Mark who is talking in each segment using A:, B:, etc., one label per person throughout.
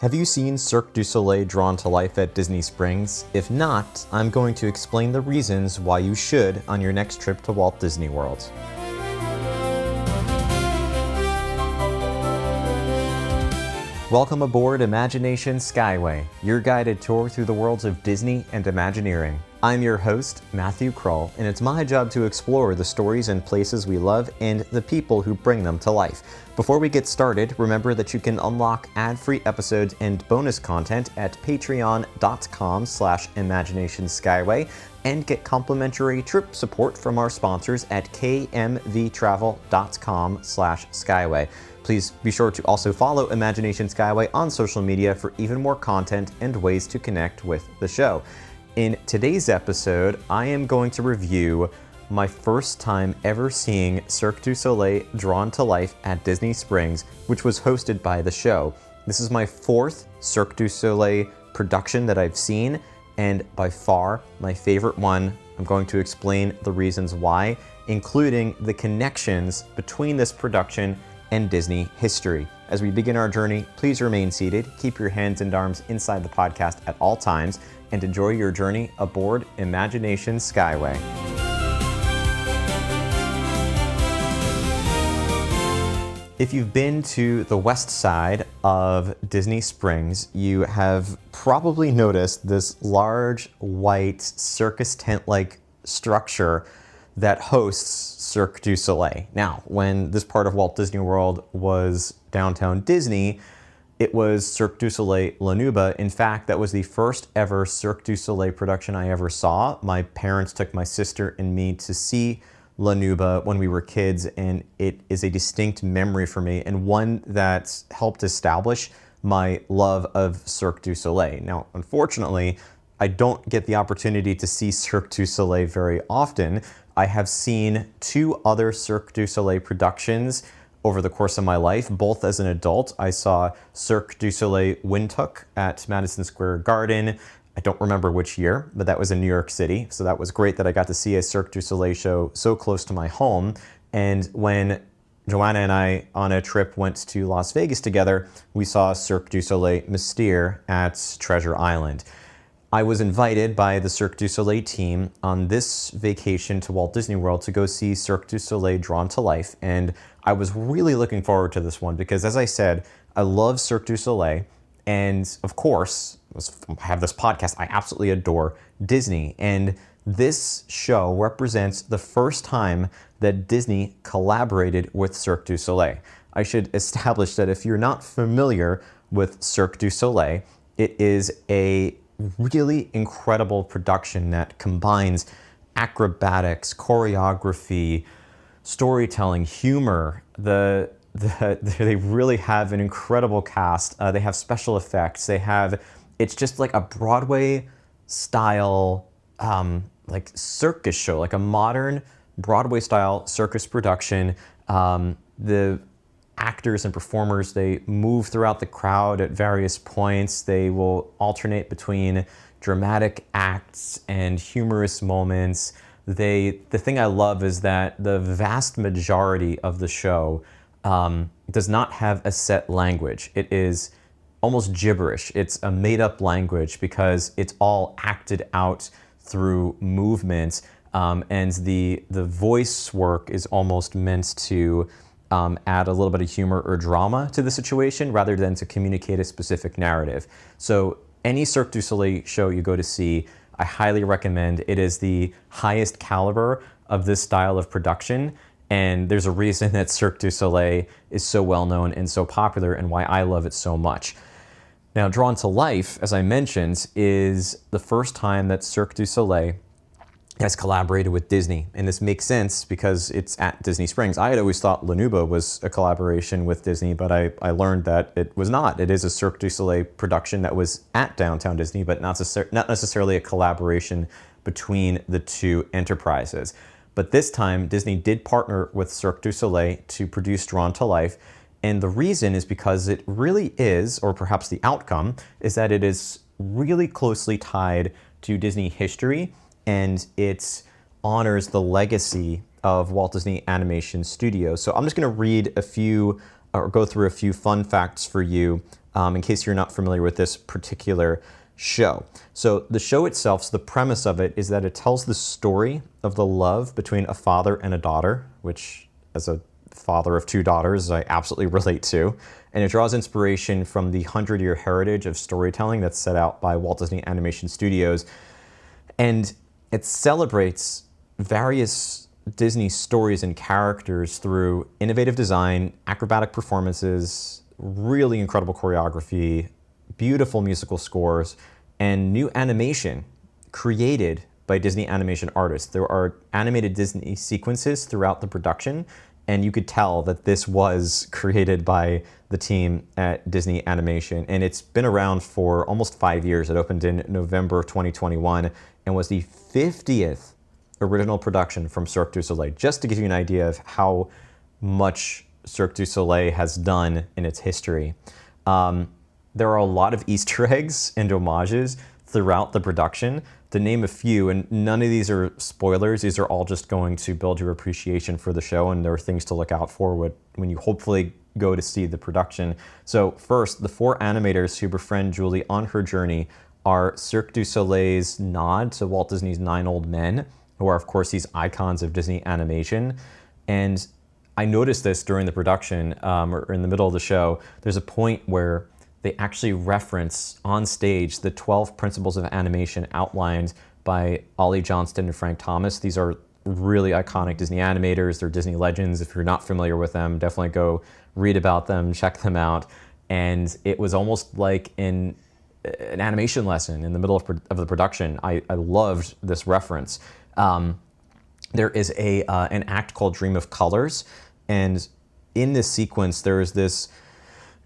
A: Have you seen Cirque du Soleil drawn to life at Disney Springs? If not, I'm going to explain the reasons why you should on your next trip to Walt Disney World. Welcome aboard Imagination Skyway, your guided tour through the worlds of Disney and Imagineering. I'm your host, Matthew Krull, and it's my job to explore the stories and places we love and the people who bring them to life. Before we get started, remember that you can unlock ad-free episodes and bonus content at patreon.com/imaginationskyway and get complimentary trip support from our sponsors at kmvtravel.com/skyway. Please be sure to also follow Imagination Skyway on social media for even more content and ways to connect with the show. In today's episode, I am going to review my first time ever seeing Cirque du Soleil drawn to life at Disney Springs, which was hosted by the show. This is my fourth Cirque du Soleil production that I've seen, and by far my favorite one. I'm going to explain the reasons why, including the connections between this production and Disney history. As we begin our journey, please remain seated, keep your hands and arms inside the podcast at all times, and enjoy your journey aboard Imagination Skyway. If you've been to the west side of Disney Springs, you have probably noticed this large white circus tent-like structure that hosts Cirque du Soleil. Now, when this part of Walt Disney World was downtown Disney, it was Cirque du Soleil La Nouba. In fact, that was the first ever Cirque du Soleil production I ever saw. My parents took my sister and me to see La Nouba when we were kids, and it is a distinct memory for me and one that helped establish my love of Cirque du Soleil. Now, unfortunately, I don't get the opportunity to see Cirque du Soleil very often. I have seen two other Cirque du Soleil productions over the course of my life, both as an adult. I saw Cirque du Soleil Windhoek at Madison Square Garden. I don't remember which year, but that was in New York City. So that was great that I got to see a Cirque du Soleil show so close to my home. And when Joanna and I, on a trip, went to Las Vegas together, we saw Cirque du Soleil Mystere at Treasure Island. I was invited by the Cirque du Soleil team on this vacation to Walt Disney World to go see Cirque du Soleil drawn to life, and I was really looking forward to this one because, as I said, I love Cirque du Soleil, and of course, I have this podcast, I absolutely adore Disney, and this show represents the first time that Disney collaborated with Cirque du Soleil. I should establish that if you're not familiar with Cirque du Soleil, it is a really incredible production that combines acrobatics, choreography, storytelling, humor. They really have an incredible cast. They have special effects. It's just like a Broadway style, like circus show, like a modern Broadway style circus production. The actors and performers, they move throughout the crowd at various points. They will alternate between dramatic acts and humorous moments. The thing I love is that the vast majority of the show does not have a set language. It is almost gibberish. It's a made-up language because it's all acted out through movement, and the voice work is almost meant to add a little bit of humor or drama to the situation rather than to communicate a specific narrative. So any Cirque du Soleil show you go to see, I highly recommend. It is the highest caliber of this style of production, and there's a reason that Cirque du Soleil is so well known and so popular and why I love it so much. Now, Drawn to Life, as I mentioned, is the first time that Cirque du Soleil has collaborated with Disney, and this makes sense because it's at Disney Springs. I had always thought La Nouba was a collaboration with Disney, but I learned that it was not. It is a Cirque du Soleil production that was at downtown Disney, but not necessarily a collaboration between the two enterprises. But this time, Disney did partner with Cirque du Soleil to produce Drawn to Life, and the reason is because it really is, or perhaps the outcome, is that it is really closely tied to Disney history, and it honors the legacy of Walt Disney Animation Studios. So I'm just going to read a few, or go through a few fun facts for you in case you're not familiar with this particular show. So the show itself, so the premise of it is that it tells the story of the love between a father and a daughter, which as a father of two daughters, I absolutely relate to. And it draws inspiration from the 100-year heritage of storytelling that's set out by Walt Disney Animation Studios. And it celebrates various Disney stories and characters through innovative design, acrobatic performances, really incredible choreography, beautiful musical scores, and new animation created by Disney animation artists. There are animated Disney sequences throughout the production, and you could tell that this was created by the team at Disney Animation. And it's been around for almost 5 years. It opened in November 2021 and was the 50th original production from Cirque du Soleil, just to give you an idea of how much Cirque du Soleil has done in its history. There are a lot of Easter eggs and homages throughout the production. To name a few, and none of these are spoilers, these are all just going to build your appreciation for the show, and there are things to look out for when you hopefully go to see the production. So first, the 4 animators who befriend Julie on her journey are Cirque du Soleil's nod to Walt Disney's 9 Old Men, who are of course these icons of Disney animation. And I noticed this during the production, or in the middle of the show. There's a point where they actually reference on stage the 12 principles of animation outlined by Ollie Johnston and Frank Thomas. These are really iconic Disney animators. They're Disney legends. If you're not familiar with them, definitely go read about them, check them out. And it was almost like an animation lesson in the middle of the production. I loved this reference. There is an act called Dream of Colors, and in this sequence there is this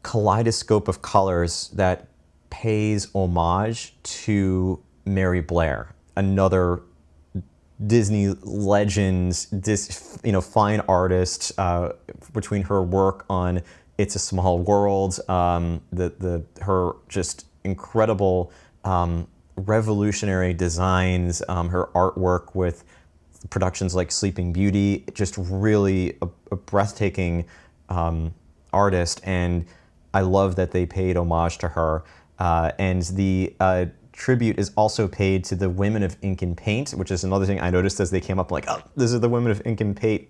A: kaleidoscope of colors that pays homage to Mary Blair, another Disney legend, fine artist. Between her work on It's a Small World, her just incredible revolutionary designs, her artwork with productions like Sleeping Beauty, just really a breathtaking artist. And I love that they paid homage to her. And the tribute is also paid to the women of ink and paint, which is another thing I noticed as they came up, like, oh, this is the women of ink and paint,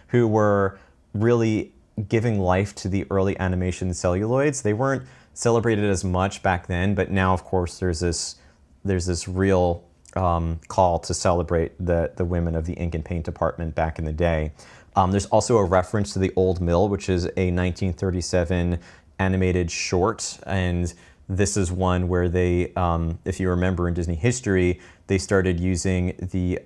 A: who were really giving life to the early animation celluloids. They weren't celebrated as much back then, but now, of course, there's this real call to celebrate the women of the ink and paint department back in the day. There's also a reference to The Old Mill, which is a 1937 animated short, and this is one where they, if you remember in Disney history, they started using the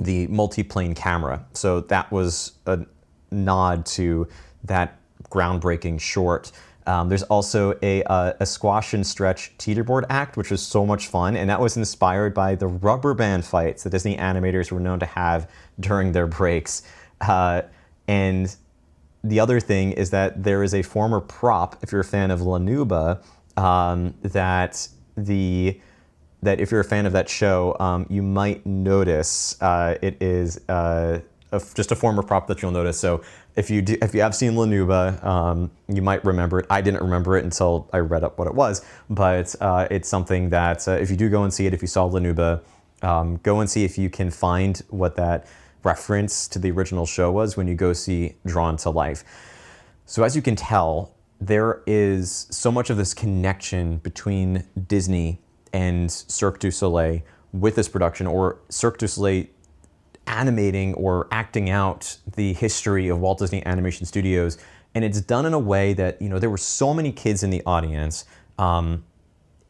A: multiplane camera. So that was a nod to that groundbreaking short. There's also a squash and stretch teeterboard act, which was so much fun, and that was inspired by the rubber band fights that Disney animators were known to have during their breaks. And the other thing is that there is a former prop, if you're a fan of Lanuba, that if you're a fan of that show, you might notice it is just a former prop that you'll notice. So if you have seen Lanuba, you might remember it. I didn't remember it until I read up what it was, but it's something that if you do go and see it, if you saw Lanuba, go and see if you can find what that reference to the original show was when you go see Drawn to Life. So as you can tell, there is so much of this connection between Disney and Cirque du Soleil with this production, or Cirque du Soleil animating or acting out the history of Walt Disney Animation Studios. And it's done in a way that, there were so many kids in the audience.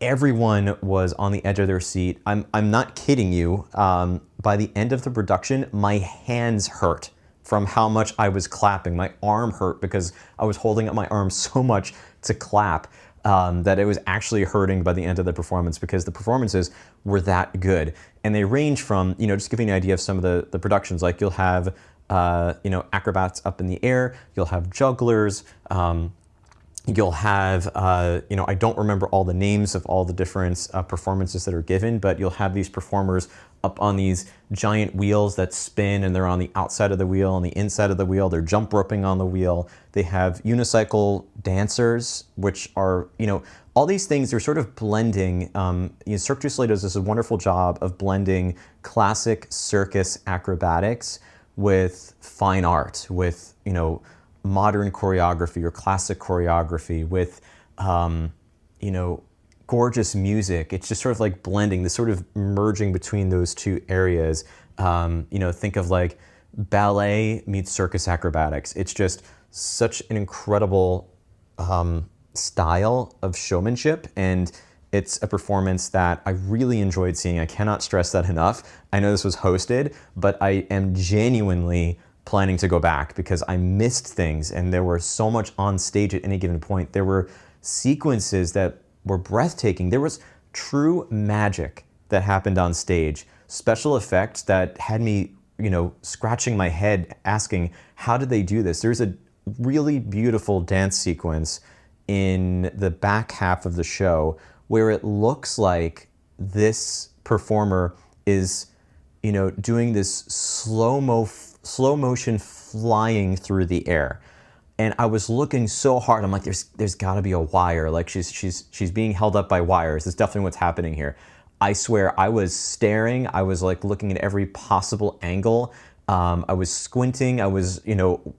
A: Everyone was on the edge of their seat. I'm not kidding you. By the end of the production, my hands hurt from how much I was clapping. My arm hurt because I was holding up my arm so much to clap that it was actually hurting by the end of the performance, because the performances were that good. And they range from, just giving you an idea of some of the productions, like you'll have, acrobats up in the air, you'll have jugglers, You'll have, I don't remember all the names of all the different performances that are given, but you'll have these performers up on these giant wheels that spin, and they're on the outside of the wheel, on the inside of the wheel. They're jump roping on the wheel. They have unicycle dancers, which are, all these things are sort of blending. Cirque du Soleil does this wonderful job of blending classic circus acrobatics with fine art, with, modern choreography or classic choreography, with, gorgeous music. It's just sort of like blending, this sort of merging between those two areas. Think of like ballet meets circus acrobatics. It's just such an incredible style of showmanship, and it's a performance that I really enjoyed seeing. I cannot stress that enough. I know this was hosted, but I am genuinely planning to go back because I missed things, and there were so much on stage at any given point. There were sequences that were breathtaking. There was true magic that happened on stage, special effects that had me, scratching my head asking, how did they do this? There's a really beautiful dance sequence in the back half of the show where it looks like this performer is, doing this slow motion flying through the air. And I was looking so hard. I'm like, there's got to be a wire. Like she's being held up by wires. That's definitely what's happening here. I swear, I was staring. I was like looking at every possible angle. I was squinting. I was,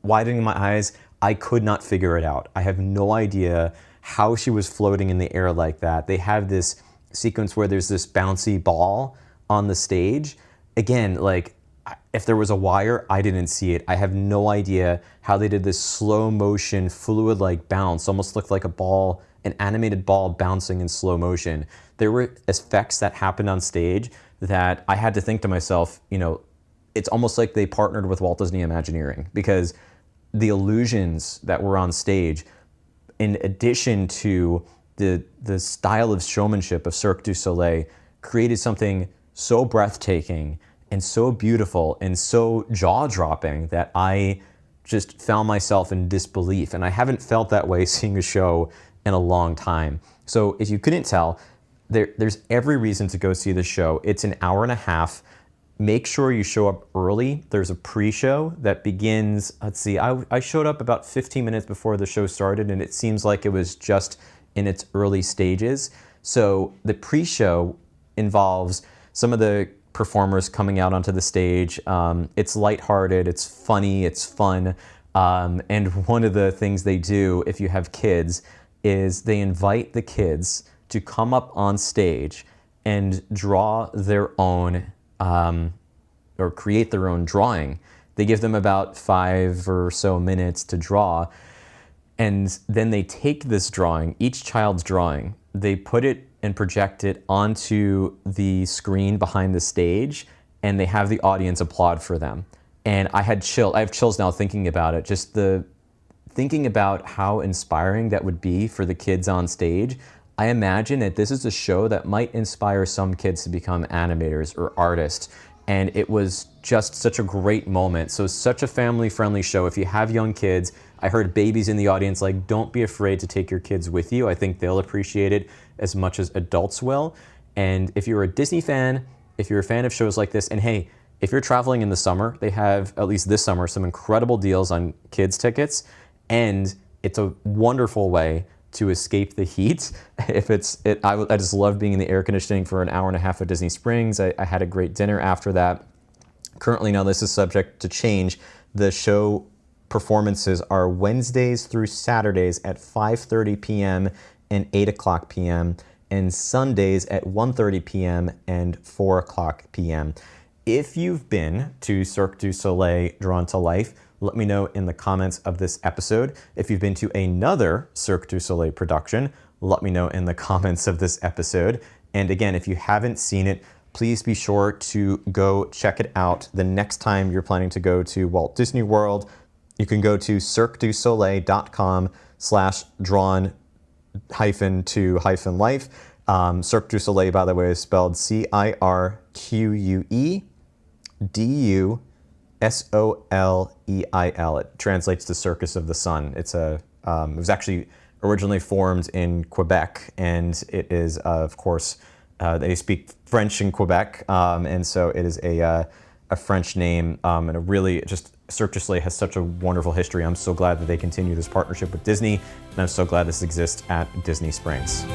A: widening my eyes. I could not figure it out. I have no idea how she was floating in the air like that. They have this sequence where there's this bouncy ball on the stage. Again, like, if there was a wire, I didn't see it. I have no idea how they did this slow motion, fluid-like bounce. Almost looked like a ball, an animated ball bouncing in slow motion. There were effects that happened on stage that I had to think to myself, it's almost like they partnered with Walt Disney Imagineering, because the illusions that were on stage, in addition to the style of showmanship of Cirque du Soleil, created something so breathtaking and so beautiful and so jaw-dropping that I just found myself in disbelief. And I haven't felt that way seeing a show in a long time. So if you couldn't tell, there's every reason to go see the show. It's an hour and a half. Make sure you show up early. There's a pre-show that begins, let's see, I showed up about 15 minutes before the show started, and it seems like it was just in its early stages. So the pre-show involves some of the performers coming out onto the stage. It's lighthearted, it's funny, it's fun. And one of the things they do, if you have kids, is they invite the kids to come up on stage and draw their own, or create their own drawing. They give them about 5 or so minutes to draw. And then they take this drawing, each child's drawing, they put it and project it onto the screen behind the stage, and they have the audience applaud for them. And I have chills now thinking about it. Just thinking about how inspiring that would be for the kids on stage. I imagine that this is a show that might inspire some kids to become animators or artists. And it was just such a great moment. So such a family-friendly show. If you have young kids, I heard babies in the audience, like, don't be afraid to take your kids with you. I think they'll appreciate it as much as adults will. And if you're a Disney fan, if you're a fan of shows like this, and hey, if you're traveling in the summer, they have, at least this summer, some incredible deals on kids tickets. And it's a wonderful way to escape the heat. I just love being in the air conditioning for an hour and a half at Disney Springs. I had a great dinner after that. Currently, now this is subject to change. The show performances are Wednesdays through Saturdays at 5:30 p.m. and 8 o'clock p.m. and Sundays at 1:30 p.m. and 4 o'clock p.m. If you've been to Cirque du Soleil Drawn to Life, let me know in the comments of this episode. If you've been to another Cirque du Soleil production, let me know in the comments of this episode. And again, if you haven't seen it, please be sure to go check it out the next time you're planning to go to Walt Disney World. You can go to cirquedusoleil.com/drawn-to-life. Cirque du Soleil, by the way, is spelled CirqueDusoleil. It translates to Circus of the Sun. It was actually originally formed in Quebec, and it is, of course, they speak French in Quebec, and so it is a French name, and a really just Cirque du Soleil has such a wonderful history. I'm so glad that they continue this partnership with Disney, and I'm so glad this exists at Disney Springs.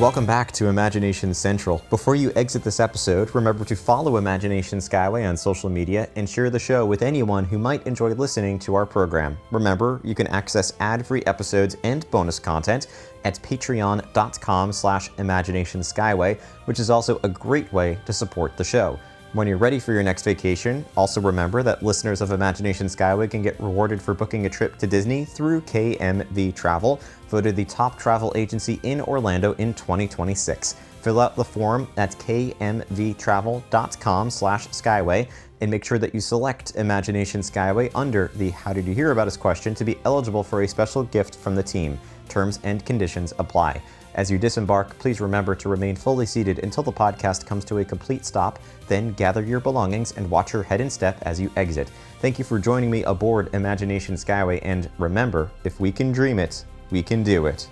A: Welcome back to Imagination Central. Before you exit this episode, remember to follow Imagination Skyway on social media and share the show with anyone who might enjoy listening to our program. Remember, you can access ad-free episodes and bonus content at patreon.com/imaginationskyway, which is also a great way to support the show. When you're ready for your next vacation, also remember that listeners of Imagination Skyway can get rewarded for booking a trip to Disney through KMV Travel, voted the top travel agency in Orlando in 2026. Fill out the form at kmvtravel.com/skyway and make sure that you select Imagination Skyway under the How Did You Hear About Us question to be eligible for a special gift from the team. Terms and conditions apply. As you disembark, please remember to remain fully seated until the podcast comes to a complete stop, then gather your belongings and watch your head and step as you exit. Thank you for joining me aboard Imagination Skyway, and remember, if we can dream it, we can do it.